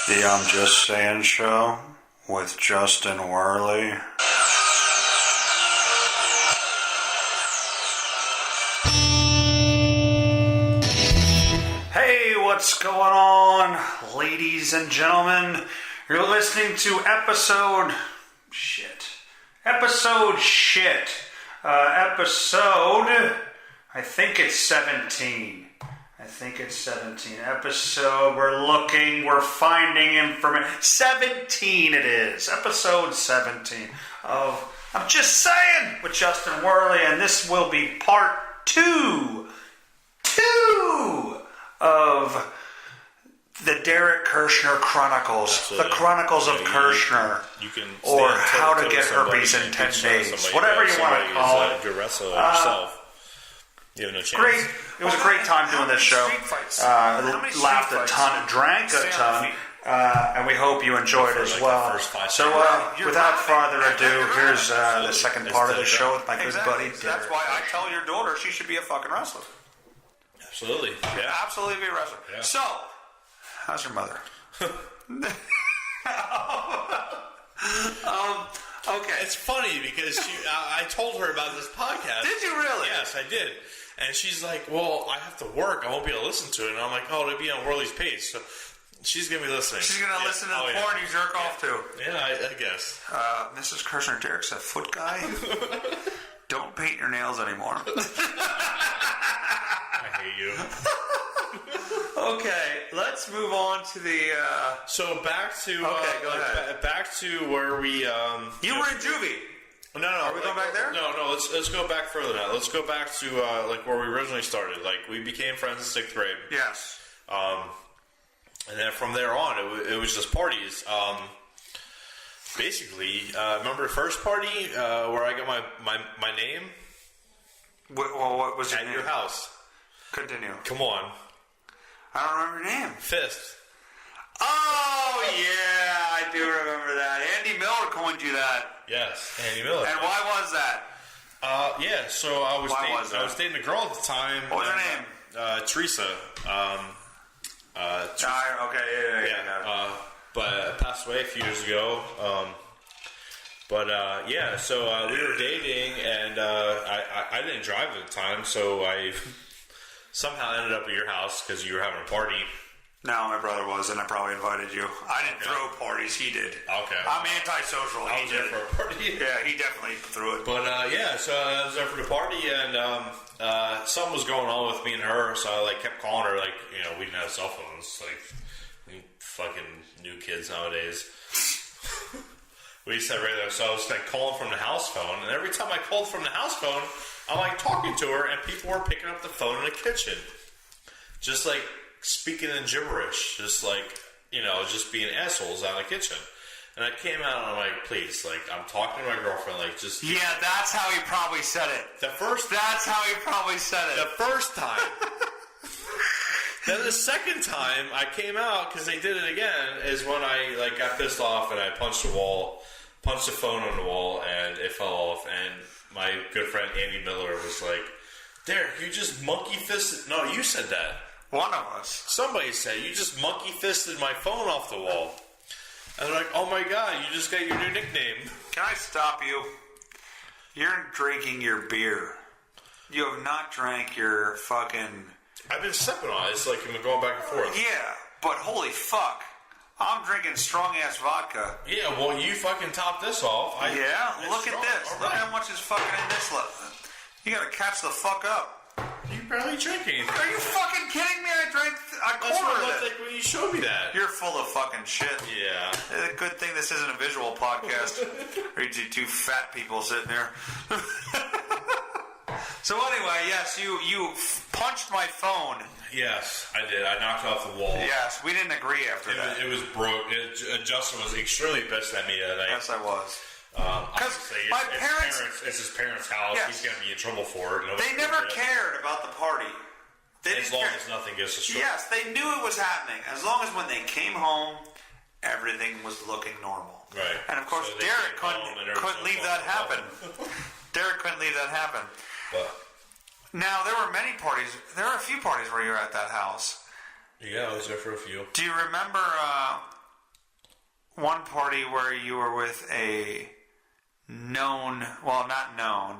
The I'm Just Saying show with Justin Werley. Hey, what's going on, ladies and gentlemen? You're listening to episode, I think it's 17. Episode, we're finding information. 17 it is. Episode 17 of I'm Just Saying with Justin Werley, and this will be part 2 of the Derek Kerchner Chronicles. Absolutely. The Chronicles of Kerchner. You can or How to Get Herpes in 10 Days. Whatever you want to call it. You're wrestling yourself. You have no chance. Great. It was a great time doing this show. Laughed a ton, drank a ton, and we hope you enjoyed it as well. So, without further ado, here's the second part of the show with my good buddy. That's why I tell your daughter she should be a fucking wrestler. Absolutely. Yeah. Absolutely be a wrestler. Yeah. So, how's your mother? Okay. It's funny because I told her about this podcast. Did you really? Yes, I did. And she's like, well, I have to work. I won't be able to listen to it. And I'm like, oh, it'll be on Werley's page. So she's going to be listening. She's going to listen to the porn you jerk off to. Yeah, I guess. Mrs. Kerchner, Derek's a foot guy. Don't paint your nails anymore. I hate you. Okay, let's move on to the... So back to... Okay, go ahead. Back to where we... you were in juvie. No. Are we going back there? No. Let's go back further now. Let's go back to where we originally started. Like we became friends in 6th grade. Yes. And then from there on, it was just parties. Basically, remember the first party where I got my name? What was your name? At your house. Continue. Come on. I don't remember your name. Fist. Oh, yeah, I do remember that. Andy Miller coined you that. Yes, Andy Miller. And why was that? Yeah, so I was dating a girl at the time. What was her name? Teresa. Okay, yeah. But passed away a few years ago. So we were dating, and I didn't drive at the time, so I somehow ended up at your house because you were having a party. No, my brother was, and I probably invited you. I didn't throw parties, he did. Okay. I'm antisocial, I was there for a party. Yeah, he definitely threw it. But, so I was there for the party, and something was going on with me and her, so I, kept calling her, we didn't have cell phones, fucking new kids nowadays. We used to have radio, so I was, calling from the house phone, and every time I called from the house phone, I'm, talking to her, and people were picking up the phone in the kitchen. Just, speaking in gibberish, just just being assholes out of the kitchen. And I came out and I'm like, please, I'm talking to my girlfriend, just... Yeah, that's how he probably said it. That's how he probably said it. The first time. Then the second time I came out, because they did it again, is when I, got pissed off and I punched the phone on the wall, and it fell off, and my good friend Andy Miller was like, Derek, you just monkey-fisted... No, you said that. One of us. Somebody said, you just monkey-fisted my phone off the wall. And they're like, oh my god, you just got your new nickname. Can I stop you? You're drinking your beer. You have not drank your fucking... I've been sipping on it. It's like I've been going back and forth. Yeah, but holy fuck. I'm drinking strong-ass vodka. Yeah, well, you fucking topped this off. Look at this. Right. Look how much is fucking in this left. You gotta catch the fuck up. You barely drink anything. Are you fucking kidding me? I drank a That's quarter what of it looked it. like when you showed me that. You're full of fucking shit. Yeah. Good thing this isn't a visual podcast. Or you two fat people sitting there. So anyway, yes, you punched my phone. Yes, I did. I knocked it off the wall. Yes, we didn't agree after that. It was broke. Justin was extremely pissed at me that night. Yes, I was. Because my parents, it's his parents' house. Yes. He's going to be in trouble for it. They never cared about the party. As long as nothing gets destroyed. Yes, they knew it was happening. As long as when they came home, everything was looking normal. Right. And of course, So Derek couldn't leave that happen. Derek couldn't leave that happen. But now, there were many parties. There were a few parties where you were at that house. yeah, I was there for a few. Do you remember one party where you were with a known, well, not known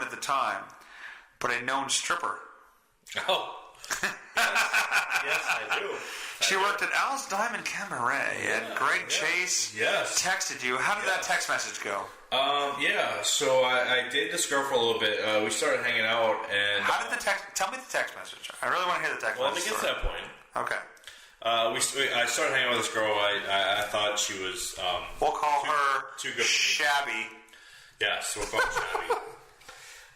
at the time, but a known stripper? Oh. Yes, I do. She worked at Al's Diamond Cabaret, and Greg Chase texted you. How did that text message go? Yeah, so I dated this girl for a little bit. We started hanging out, and... How did the text... Tell me the text message. I really want to hear the text message. Let me get to that point. Okay. I started hanging out with this girl. I thought she was... we'll call her too good for me. Shabby. Yes, we'll call her Shabby.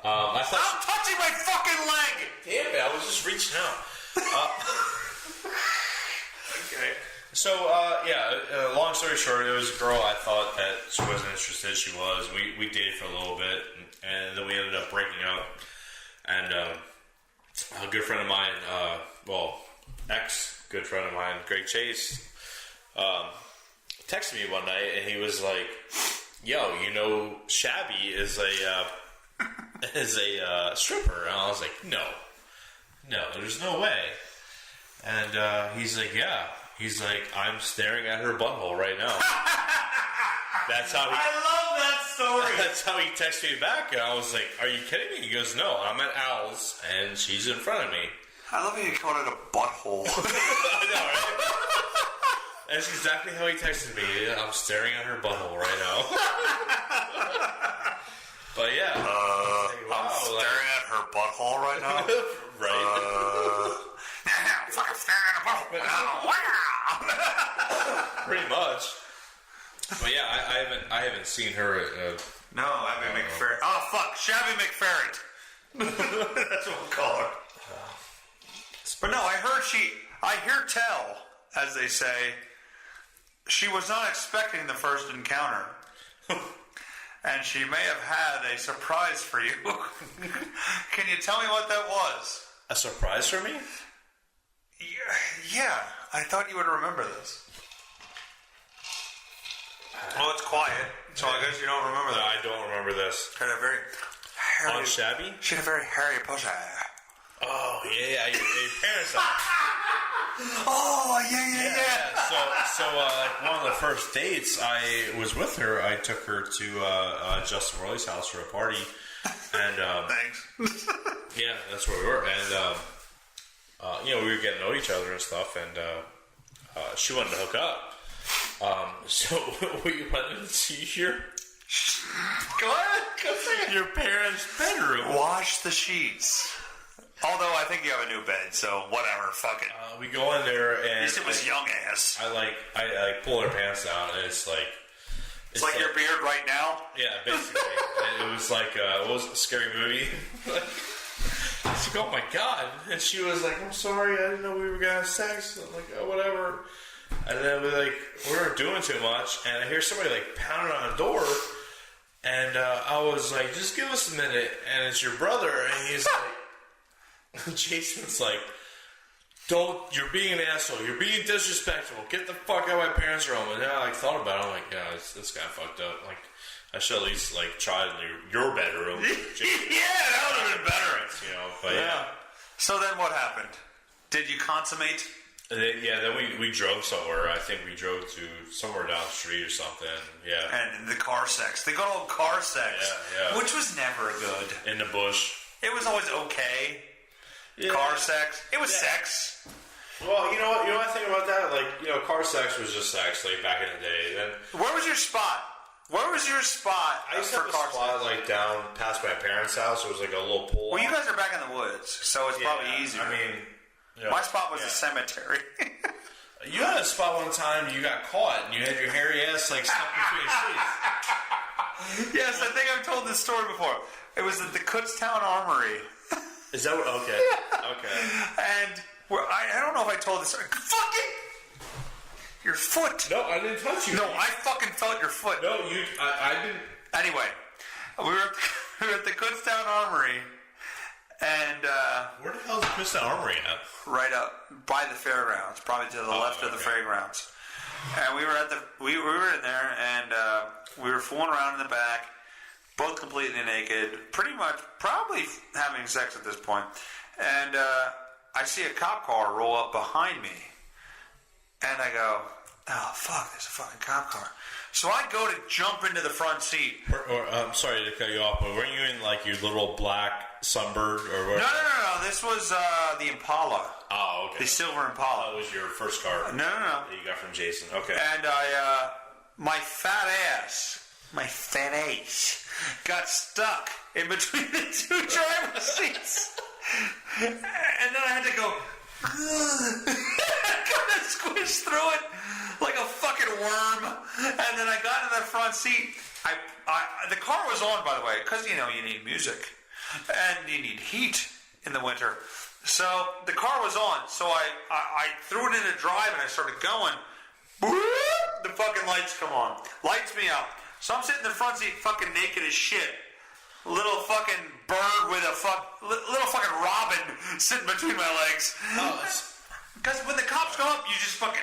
I thought I'm touching my fucking leg! Damn it, I was just reaching out. Okay. So, long story short, it was a girl I thought that she wasn't interested. She was. We dated for a little bit, and then we ended up breaking up. And a good friend of mine, ex-good friend of mine, Greg Chase, texted me one night, and he was like, yo, Shabby is a stripper. And I was like, no, there's no way. And he's like, yeah. He's like, I'm staring at her butthole right now. That's how I love that story. That's how he texted me back. And I was like, are you kidding me? He goes, no, I'm at Al's, and she's in front of me. I love how you called it a butthole. I know, right? That's exactly how he texted me. I'm staring at her butthole right now. But yeah. I'm staring at her butthole right now? Right. I'm fucking staring at her butthole. Pretty much. But yeah, I haven't seen her at... No, I mean McFerrin. Oh, fuck. Shabby McFerrin. That's what we'll call her. But no, I hear tell, as they say, she was not expecting the first encounter. And she may have had a surprise for you. Can you tell me what that was? A surprise for me? Yeah, I thought you would remember this. Oh, it's quiet. So I guess you don't remember that. I don't remember this. She had a very hairy... On Shabby? She had a very hairy pussy. Oh, yeah, your parents... Oh, yeah. So like one of the first dates I was with her, I took her to Justin Werley's house for a party. And, thanks. Yeah, that's where we were. And, we were getting to know each other and stuff, and she wanted to hook up. So we went into your... Go ahead. Go say it. Your parents' bedroom. Wash the sheets. Although I think you have a new bed, so whatever. Fuck it. We go in there, and... At least it was young ass. I pull her pants down, and it's like... It's like your beard right now? Yeah, basically. It was like, what was it, a scary movie? She's like, oh my god. And she was like, I'm sorry, I didn't know we were going to have sex. I'm like, oh, whatever. And then we weren't doing too much, and I hear somebody pounding on the door, and I was like, just give us a minute, and it's your brother, and he's like, Jason's like, you're being an asshole, you're being disrespectful, get the fuck out of my parents' room. And then I thought about it, I'm like, yeah, this guy fucked up. Like, I should at least try in your bedroom. Yeah, that would have been better. But yeah. So then what happened? Did you consummate? Then we drove somewhere. I think we drove to somewhere down the street or something. Yeah. And the car sex. The good old car sex. Yeah. Which was never good. In the bush. It was always okay. Yeah. Car sex. It was sex. Well, you know what I think about that? Car sex was just sex, back in the day. Then where was your spot? Where was your spot? I used to have a spot like down past my parents' house. It was like a little pool. Well, you guys are back in the woods, so it's probably easier. I mean, my spot was a cemetery. You had a spot one time. You got caught, and you had your hairy ass like stuck between your sheets. Yes, I think I've told this story before. It was at the Kutztown Armory. Is that what? Okay. Okay. And I don't know if I told this. Fucking your foot. No, I didn't touch you. No, I fucking felt your foot. No, I didn't. Anyway, we were at the Kutztown Armory, and where the hell is the Kutztown Armory at? Right up by the fairgrounds, probably to the left of the fairgrounds. And we were in there, and we were fooling around in the back, both completely naked, pretty much probably having sex at this point. And I see a cop car roll up behind me, and I go, "Oh fuck, there's a fucking cop car." So I go to jump into the front seat. I'm sorry to cut you off, but weren't you in like your little black Sunbird or whatever? No. This was the Impala. Oh, okay. The silver Impala. That was your first car. No. That you got from Jason. Okay. And my fat ass got stuck in between the two driver's seats. And then I had to go, kind of squish through it like a fucking worm. And then I got in that front seat. The car was on, by the way, because, you need music. And you need heat in the winter. So the car was on. So I threw it into drive and I started going. The fucking lights come on. Lights me up. So I'm sitting in the front seat fucking naked as shit. Little fucking bird with a little fucking robin sitting between my legs. Because when the cops come up, you just fucking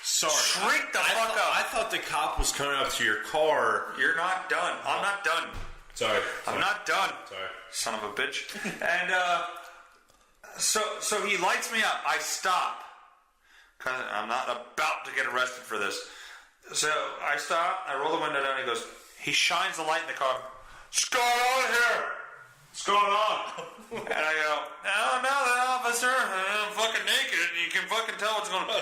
shrink the fuck up. I thought the cop was coming up to your car. You're not done. I'm not done. Sorry. I'm not done. Sorry. Son of a bitch. And so he lights me up. I stop. Because I'm not about to get arrested for this. So I stop. I roll the window down. He shines the light in the car. What's going on here? What's going on? And I go, oh, no, the officer. I'm fucking naked. You can fucking tell what's going on.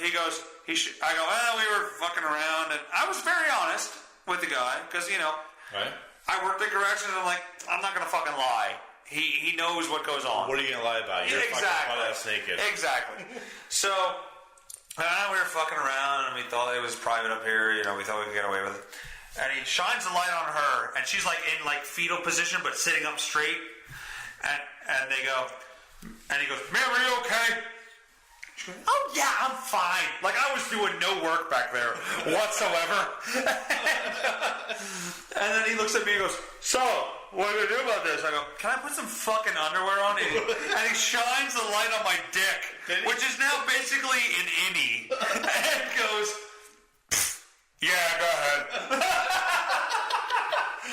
He goes, I go, we were fucking around. And I was very honest with the guy. Because, right. I worked at corrections. And I'm like, I'm not going to fucking lie. He knows what goes on. What are you going to lie about? You're fucking butt-ass naked. Exactly. So, we were fucking around, and we thought it was private up here. We thought we could get away with it. And he shines the light on her, and she's like in like fetal position, but sitting up straight. And they go, and he goes, "Ma'am, are you okay?" She goes, "Oh yeah, I'm fine." Like I was doing no work back there whatsoever. And then he looks at me and goes, "So, what do we do about this?" I go, "Can I put some fucking underwear on?" And he shines the light on my dick, which is now basically an innie, and goes, "Yeah, go ahead."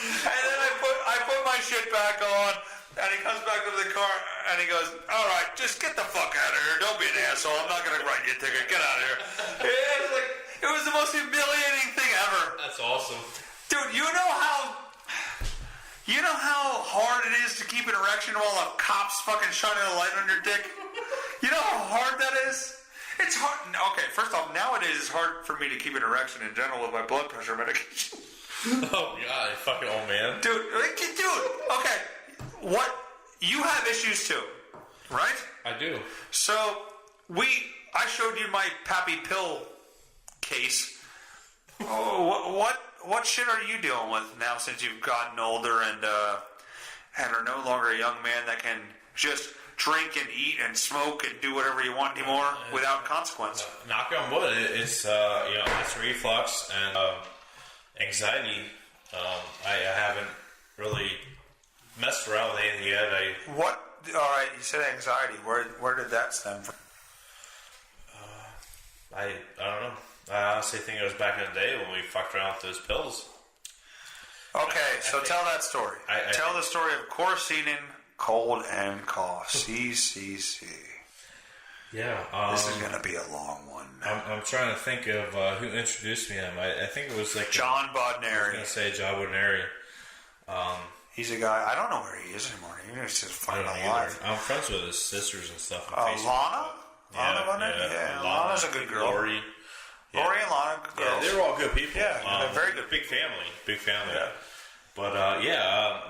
And then I put my shit back on, and he comes back to the car, and he goes, "All right, just get the fuck out of here. Don't be an asshole. I'm not gonna write you a ticket. Get out of here." It was the most humiliating thing ever. That's awesome. Dude, you know how hard it is to keep an erection while a cop's fucking shining a light on your dick? You know how hard that is? It's hard. Okay, first off, nowadays it's hard for me to keep an erection in general with my blood pressure medication. Oh, God, you fucking old man. Dude, okay. What? You have issues too, right? I do. So, I showed you my Pappy Pill case. What shit are you dealing with now since you've gotten older and are no longer a young man that can just drink and eat and smoke and do whatever you want anymore without consequence? Knock on wood. It's acid reflux and anxiety. I haven't really messed around with anything yet. What? All right, you said anxiety. Where did that stem from? I don't know. I honestly think it was back in the day when we fucked around with those pills. Okay, tell that story. Tell the story of Corsenin, cold and cough. CCC. Yeah. This is going to be a long one. I'm trying to think of who introduced me to him. I think it was like John Bodneri. I was going to say John Bodneri. He's a guy, I don't know where he is anymore. He's just fucking alive. I'm friends with his sisters and stuff on Facebook. Lana? Yeah, Lana's a good girl. Lori. Yeah. Rory and Lana, good girls. Yeah, they were all good people. Yeah, they're very good. Big family. Yeah. But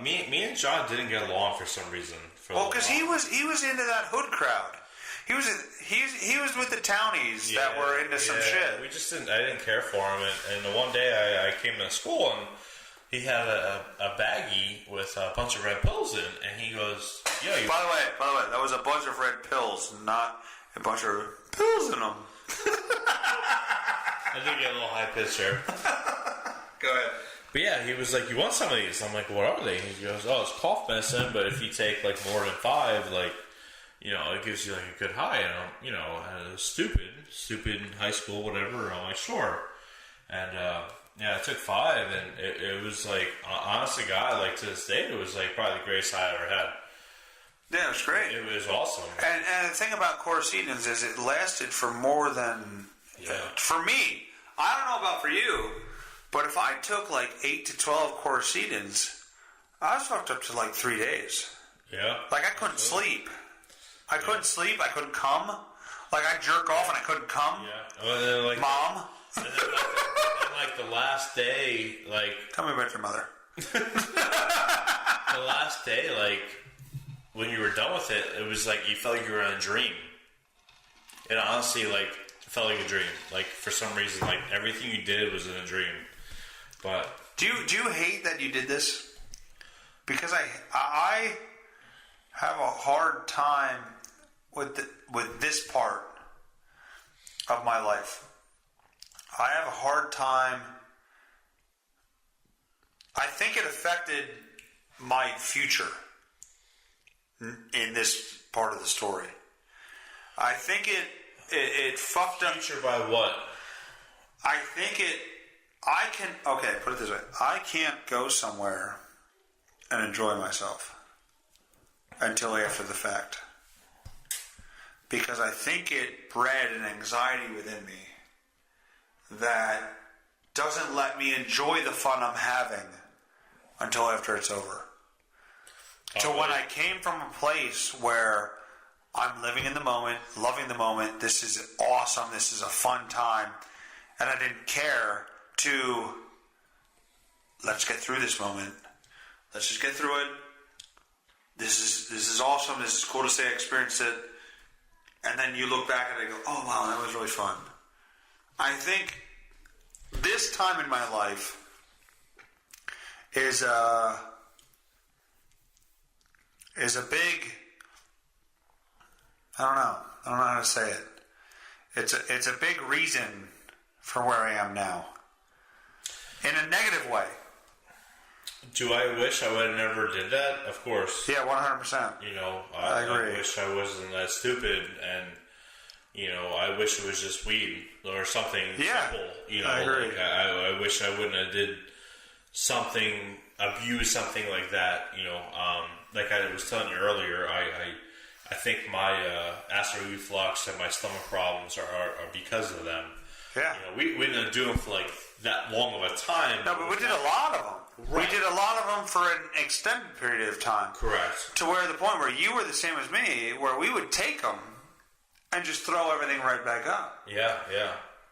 me and John didn't get along for some reason. Because he was into that hood crowd. He was with the townies that were into some shit. We just didn't. I didn't care for him. And the one day I came to school and he had a baggie with a bunch of red pills in, and he goes, "Yo." By the way, that was a bunch of red pills, not a bunch of pills in them. I did get a little high pitched there. Go ahead. But yeah, he was like, "You want some of these?" I'm like, "What are they?" He goes, "Oh, it's cough medicine, but if you take like more than 5, like, you know, it gives you like a good high." And I'm, you know, stupid in high school, whatever. I'm like, "Sure." And I took 5, and it was like, honest to God, like to this day, it was like probably the greatest high I ever had. Yeah, it was great. It was awesome. And the thing about quercetins is it lasted for more than... for me, I don't know about for you, but if I took like 8 to 12 quercetins, I was fucked up to like 3 days. Yeah. Like I couldn't sleep. I couldn't sleep. I couldn't come. Like I'd jerk off and I couldn't come. Yeah. Well, then, like, Mom. And then like the last day, like... Tell me about your mother. The last day, like... when you were done with it, it was like you felt like you were in a dream. It honestly, like, felt like a dream. Like, for some reason, like, everything you did was in a dream. But... Do you hate that you did this? Because I have a hard time with this part of my life. I have a hard time... I think it affected my future in this part of the story. I think it fucked up. Future by what? I think put it this way. I can't go somewhere and enjoy myself until after the fact. Because I think it bred an anxiety within me that doesn't let me enjoy the fun I'm having until after it's over. So when I came from a place where I'm living in the moment, loving the moment, this is awesome, this is a fun time, and I didn't care to, let's get through this moment, let's just get through it, this is awesome, this is cool to say I experienced it, and then you look back and I go, oh wow, that was really fun. I think this time in my life is a big, I don't know how to say it. It's a big reason for where I am now. In a negative way. Do I wish I would have never did that? Of course. Yeah, 100%. You know, I agree. I wish I wasn't that stupid, and you know, I wish it was just weed or something simple. You know, I agree. Like I wish I wouldn't have did something, abuse something like that. You know, like I was telling you earlier, I think my acid reflux and my stomach problems are because of them. Yeah. You know, we didn't do them for like that long of a time. No, but we did a lot of them. Right. We did a lot of them for an extended period of time. Correct. To where the point where you were the same as me, where we would take them and just throw everything right back up. Yeah.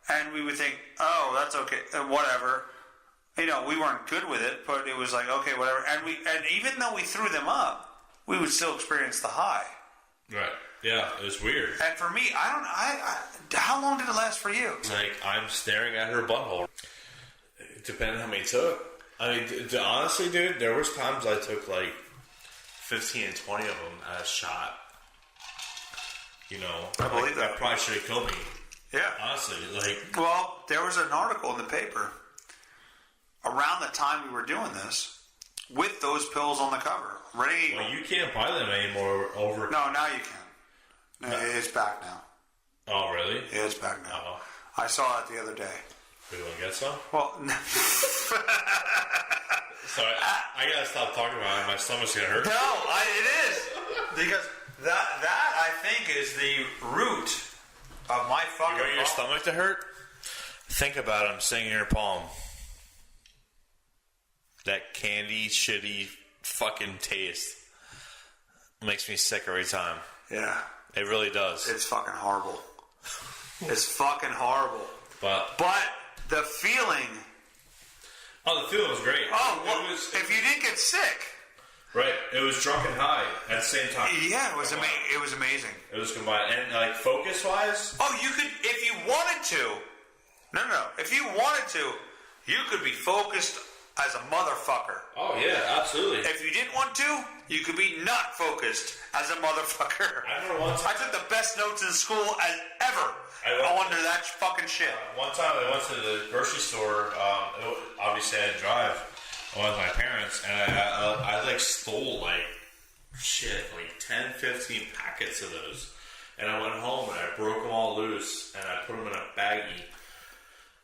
And we would think, oh, that's okay, whatever. You know, we weren't good with it, but it was like, okay, whatever. And even though we threw them up, we would still experience the high. Right. Yeah, it was weird. And for me, how long did it last for you? Like, I'm staring at her butthole. Depending on how many took. I mean, honestly, dude, there was times I took like 15 and 20 of them at a shot. You know, I believe that. That probably should have killed me. Yeah. Honestly, like... Well, there was an article in the paper around the time we were doing this with those pills on the cover. Ready? Well, you can't buy them anymore over... No, now you can. No. It's back now. Oh, really? Yeah, it's back now. Uh-oh. I saw it the other day. We want to get some? Well, Sorry, I gotta stop talking about it. My stomach's gonna hurt. No, it is. Because that I think is the root of my fucking You want your stomach to hurt? Think about it. I'm sitting in your palm. That candy, shitty fucking taste makes me sick every time. Yeah. It really does. It's fucking horrible. It's fucking horrible. But the feeling. Oh, the feeling was great. Oh, well, if you didn't get sick. Right. It was drunk and high at the same time. Yeah, it was amazing. It was amazing. It was combined. And, like, focus-wise? Oh, you could, if you wanted to. No. If you wanted to, you could be focused as a motherfucker. Oh, yeah, absolutely. If you didn't want to, you could be not focused as a motherfucker. I remember one time. I took the best notes in school as ever. Under that fucking shit. One time I went to the grocery store. Obviously, I didn't drive. I went with my parents, and I like stole like 10, 15 packets of those. And I went home and I broke them all loose and I put them in a baggie.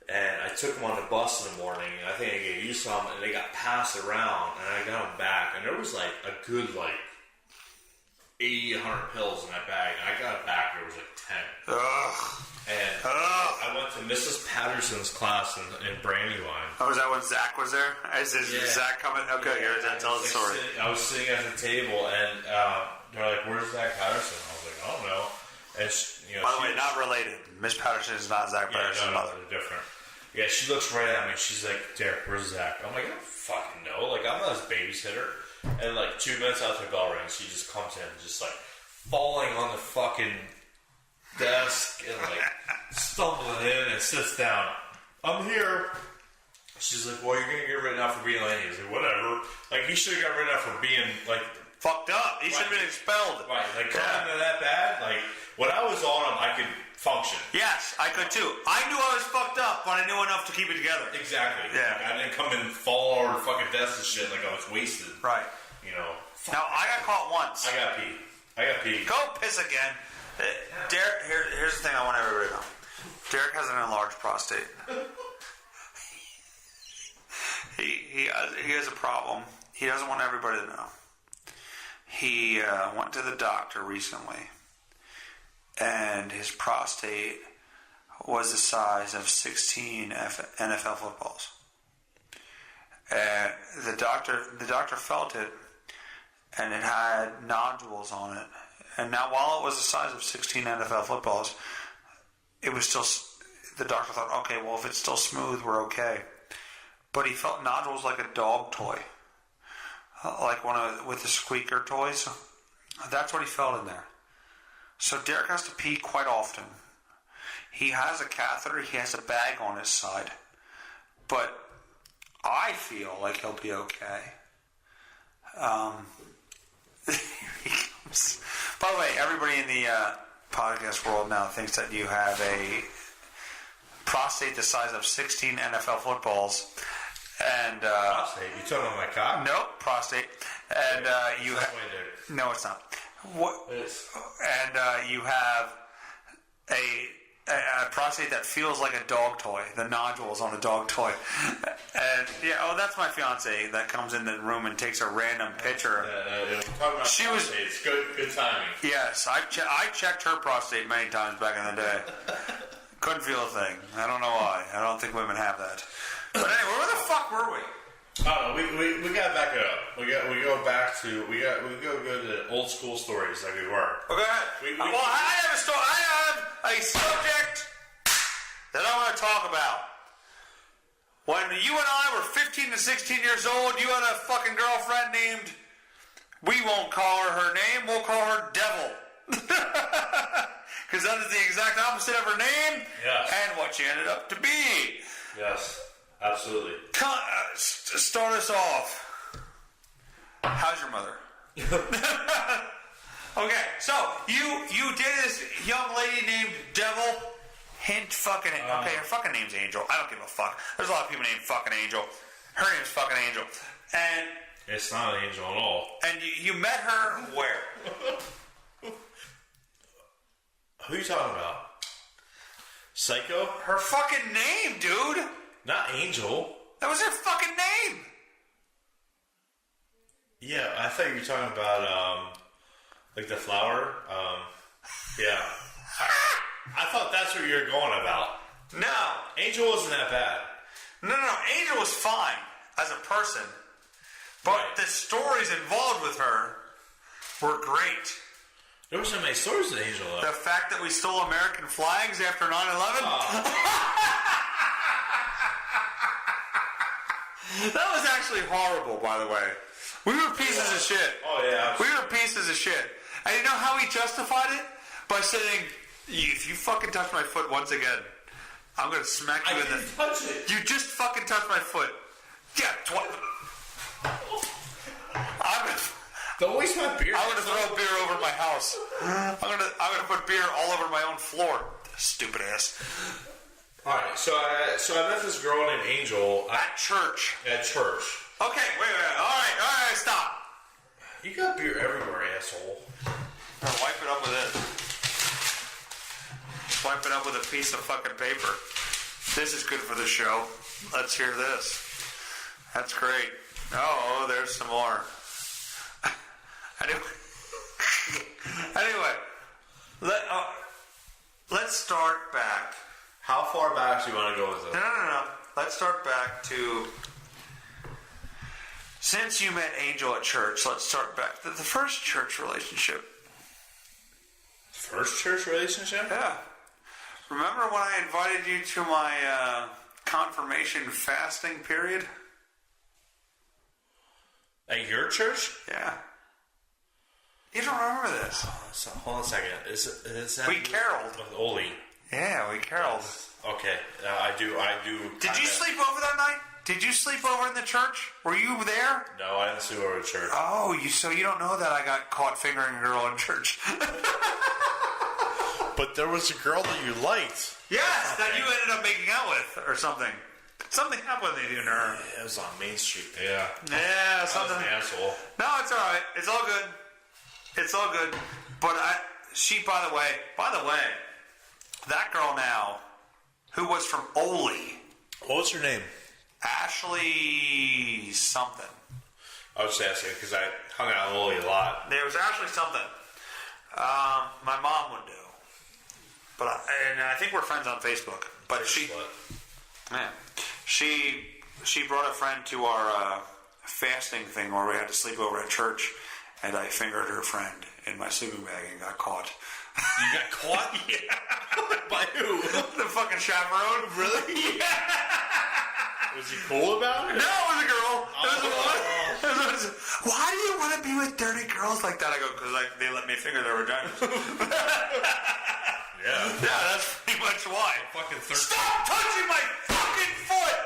And I took them on the bus in the morning. And I think I gave you some, and they got passed around, and I got them back. And there was like a good 80, 100 pills in that bag. And I got it back. There was like 10. Ugh. And I went to Mrs. Patterson's class in Brandywine. Oh, was that when Zach was there? Is Zach coming? Okay, yeah, tell the story. I was sitting at the table, and they're like, "Where's Zach Patterson?" I was like, "I don't know." And by the way, not related. Miss Patterson is not Zach Patterson's mother. They're different. Yeah, she looks right at me. She's like, "Derek, where's Zach?" I'm like, "I don't fucking know. Like, I'm not his babysitter." And like 2 minutes after the bell rings, she just comes in, just like falling on the fucking desk and like stumbling in and sits down. "I'm here." She's like, "Well, you're gonna get written out for being late." He's like, "Whatever." Like, he should have got written out for being like fucked up. He should have been expelled. Right, like coming to that bad. Like when I was on him, I could function. Yes, I could too. I knew I was fucked up, but I knew enough to keep it together. Exactly. Yeah. Like, I didn't come and fall over the fucking desk and shit like I was wasted. Right. You know. Now I got caught once. I got pee. Go piss again. Derek, here's the thing I want everybody to know. Derek has an enlarged prostate. He has a problem. He doesn't want everybody to know. He went to the doctor recently, and his prostate was the size of 16 NFL footballs. And the doctor felt it, and it had nodules on it. And now, while it was the size of 16 NFL footballs, it was still. The doctor thought, okay, well, if it's still smooth, we're okay. But he felt nodules like a dog toy, like with the squeaker toys. That's what he felt in there. So Derek has to pee quite often. He has a catheter. He has a bag on his side, but I feel like he'll be okay. By the way, everybody in the podcast world now thinks that you have a prostate the size of 16 NFL footballs. And prostate? You talking about my cock? No, prostate. And you have... No, it's not. And you have a prostate that feels like a dog toy. The nodules on a dog toy. And that's my fiance that comes in the room and takes a random picture. She was. It's good timing. Yes, I checked her prostate many times back in the day. Couldn't feel a thing. I don't know why. I don't think women have that. But anyway, where the fuck were we? Oh, we got to back it up. We go back to we go to old school stories like we were. Okay. Well, I have a story. I have a subject that I want to talk about. When you and I were 15 to 16 years old, you had a fucking girlfriend named. We won't call her name. We'll call her Devil. Because that is the exact opposite of her name. Yes. And what she ended up to be. Yes. Absolutely. Start us off. How's your mother? Okay, so you dated this young lady named Devil. Hint fucking... Okay, her fucking name's Angel. I don't give a fuck. There's a lot of people named fucking Angel. Her name's fucking Angel. And... It's not an angel at all. And you met her where? Who are you talking about? Psycho? Her fucking name, dude. Not Angel. That was her fucking name. Yeah, I thought you were talking about, like the flower. Yeah. I thought that's what you were going about. No. Angel wasn't that bad. No. Angel was fine as a person. But right. The stories involved with her were great. There wasn't many stories with Angel, though. The fact that we stole American flags after 9/11? That was actually horrible, by the way. We were pieces of shit. Oh, yeah. We were pieces of shit. And you know how he justified it? By saying, if you fucking touch my foot once again, I'm going to smack you in the... touch it. You just fucking touched my foot. Yeah, Don't waste my beer. I'm going to throw beer over my house. I'm going to put beer all over my own floor. Stupid ass. Alright, so I met this girl named Angel. At church. At church. Okay, wait. Alright, stop. You got beer everywhere, asshole. Now wipe it up with this. Wipe it up with a piece of fucking paper. This is good for the show. Let's hear this. That's great. Oh, there's some more. Anyway, let's start back. How far back do you want to go with it? No. Let's start back to... Since you met Angel at church, let's start back to the first church relationship. First church relationship? Yeah. Remember when I invited you to my confirmation fasting period? At your church? Yeah. You don't remember this? So, hold on a second. Is that We caroled. with Oli? Yeah, we caroled. Okay, I do. Did you sleep over that night? Did you sleep over in the church? Were you there? No, I didn't sleep over at church. Oh, so you don't know that I got caught fingering a girl in church. But there was a girl that you liked. Yes, that you ended up making out with or something. Something happened with you and her. Yeah, it was on Main Street. Yeah. Yeah, something. I was an asshole. No, it's all right. It's all good. It's all good. But she, by the way, that girl now, who was from Oli. What was her name? Ashley something. I was just asking because I hung out with Oli a lot. There was Ashley something. My mom would do. But I think we're friends on Facebook. But she brought a friend to our fasting thing where we had to sleep over at church, and I fingered her friend in my sleeping bag and got caught. You got caught? Yeah. By who? The fucking chaperone. Really? Yeah. Was he cool about it? No, it was a girl. It was a woman. Why do you want to be with dirty girls like that? I go, because they let me finger their vaginas. Yeah, that's pretty much why. Fucking Stop touching my fucking foot!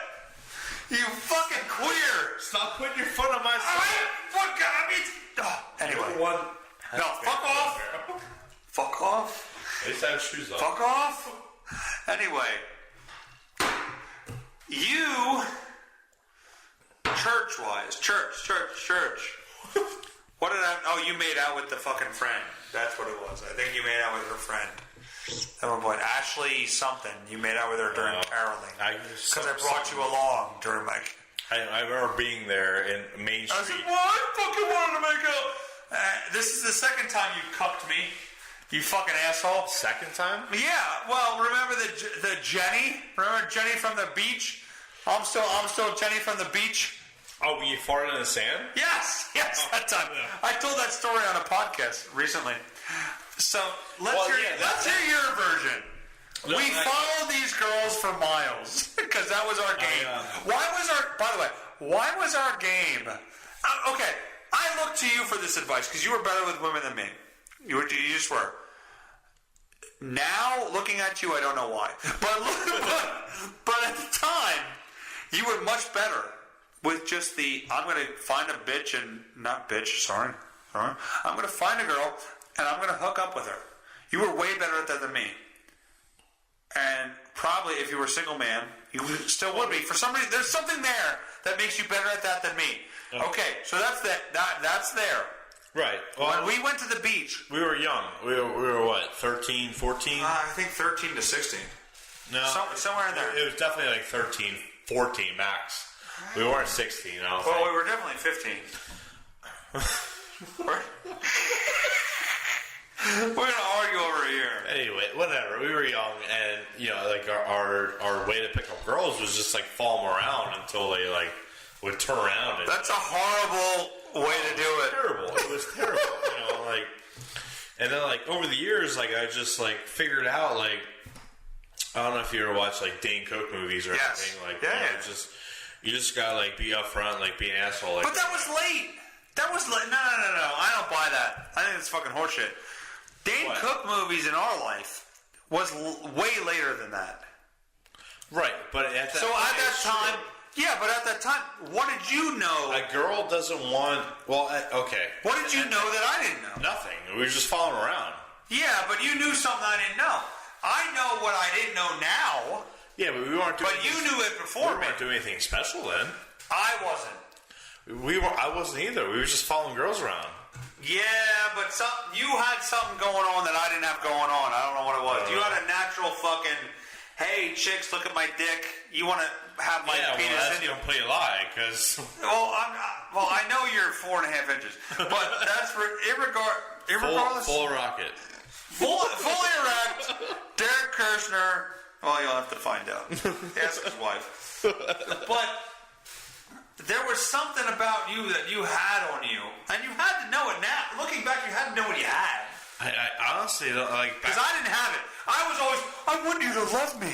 You fucking queer! Stop putting your foot on my side. Anyway. One. No, fuck off! Fuck off! At least I have shoes on. Fuck off! Anyway. You... Church-wise. Church. What did I... Oh, you made out with the fucking friend. That's what it was. I think you made out with her friend. At one point, Ashley something. You made out with her during caroling. Because I brought you along during my... I remember being there in Main Street. I said, well, I fucking wanted to make out. This is the second time you cucked me. You fucking asshole. Second time? Yeah. Well, remember the Jenny? Remember Jenny from the beach? I'm still Jenny from the beach. Oh, when you farted in the sand? Yes, that time. Yeah. I told that story on a podcast recently. So let's hear your version. No, we followed these girls for miles because that was our game. By the way, why was our game? Okay, I look to you for this advice because you were better with women than me. You just were. Now, looking at you, I don't know why. But at the time, you were much better with just I'm going to find a bitch and... Not bitch, sorry. I'm going to find a girl and I'm going to hook up with her. You were way better at that than me. And probably if you were a single man, you still would be. For some reason, there's something there that makes you better at that than me. Okay, so that's there. Right. Well, when we went to the beach... We were young. We were what, 13, 14? I think 13 to 16. No. Somewhere in there. It was definitely like 13, 14 max. We weren't 16, I don't think. We were definitely 15. We're going to argue over here. Anyway, whatever. We were young, and, like, our way to pick up girls was just, like, follow them around until they, like, would turn around. And, that's a horrible way to do it. Terrible. It was terrible, like... And then, like, over the years, like, I just, like, figured out, like... I don't know if you ever watched, like, Dane Cook movies or anything. Like, just... You just gotta like be upfront, like be an asshole. Like, but that was late. That was late. No. I don't buy that. I think it's fucking horseshit. Dane Cook movies in our life was way later than that. Right, but at that time, yeah, but at that time, what did you know? A girl doesn't want. Well, okay. What did you know that I didn't know? Nothing. We were just following around. Yeah, but you knew something I didn't know. I know what I didn't know now. Yeah, but we weren't doing. But you knew it before me. We weren't doing anything special then. I wasn't. I wasn't either. We were just following girls around. Yeah, but you had something going on that I didn't have going on. I don't know what it was. You had a natural fucking, hey, chicks, look at my dick. You want to have my penis in you? Yeah, well, that's a complete lie, because... Well, I know you're 4.5 inches, but that's for irregardless. Full rocket. Fully erect. Derek Kerchner. Well, you'll have to find out. Ask his wife. But there was something about you that you had on you, and you had to know it now. Looking back, you had to know what you had. I honestly don't like... Because I didn't have it. I was always, I want you to love me.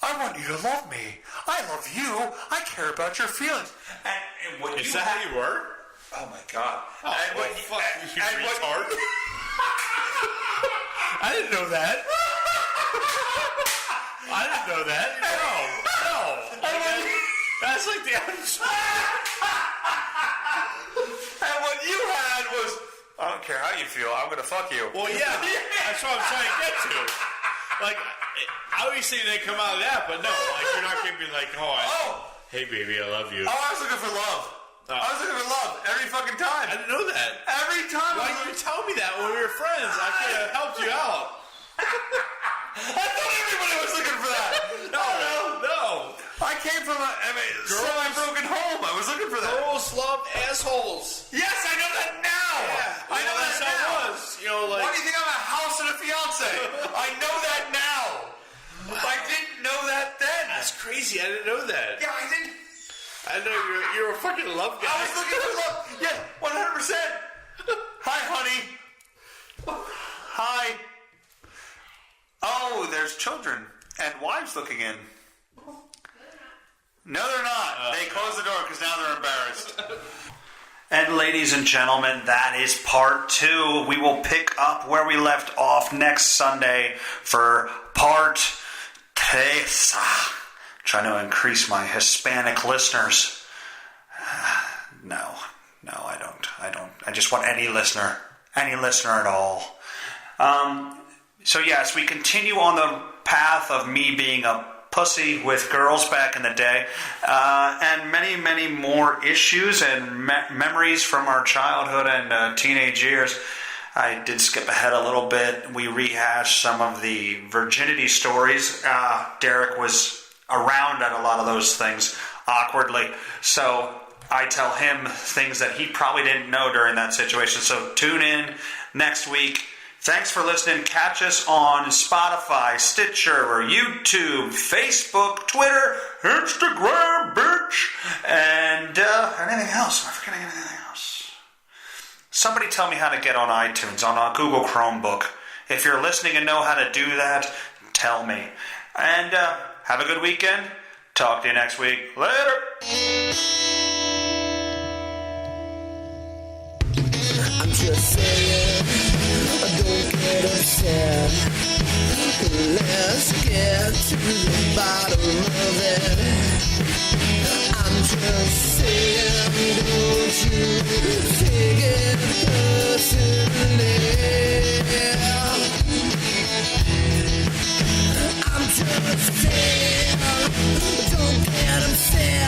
I want you to love me. I love you. I care about your feelings. And what Is that how you were? Oh my God. Oh, you retard. I didn't know that. I didn't know that. No. That's like the average. And what you had was, I don't care how you feel, I'm going to fuck you. Well, yeah. That's what I'm trying to get to. Like, obviously they come out of that, but no. Like, you're not going to be like, hey, baby, I love you. Oh, I was looking for love. I was looking for love every fucking time. I didn't know that. Every time. Why didn't you tell me that when we were friends? I could have helped you out. I thought everybody was looking for that. No. I came from a semi-broken home. I was looking for that. Girls love assholes. Yes, I know that now. Yeah, I know that that's now. how it was. You know, like, why do you think I'm a house and a fiance? I know that now. I didn't know that then. That's crazy. I didn't know that. Yeah, I didn't. I know you're a fucking love guy. I was looking for love. Yeah, 100%. Hi, honey. Hi. Oh, there's children and wives looking in. No, they're not. They closed the door because now they're embarrassed. And ladies and gentlemen, that is part 2. We will pick up where we left off next Sunday for part 3. Trying to increase my Hispanic listeners. No, I don't. I just want any listener at all. So yes, we continue on the path of me being a pussy with girls back in the day, and many, many more issues and memories from our childhood and teenage years. I did skip ahead a little bit. We rehashed some of the virginity stories. Derek was around at a lot of those things awkwardly, so I tell him things that he probably didn't know during that situation. So tune in next week. Thanks for listening. Catch us on Spotify, Stitcher, or YouTube, Facebook, Twitter, Instagram, bitch, and anything else. Am I forgetting anything else? Somebody tell me how to get on iTunes, on a Google Chromebook. If you're listening and know how to do that, tell me. And have a good weekend. Talk to you next week. Later. I'm just saying, don't get upset. Let's get to the bottom of it. I'm just saying, don't you take it personally. I'm just saying, don't get upset.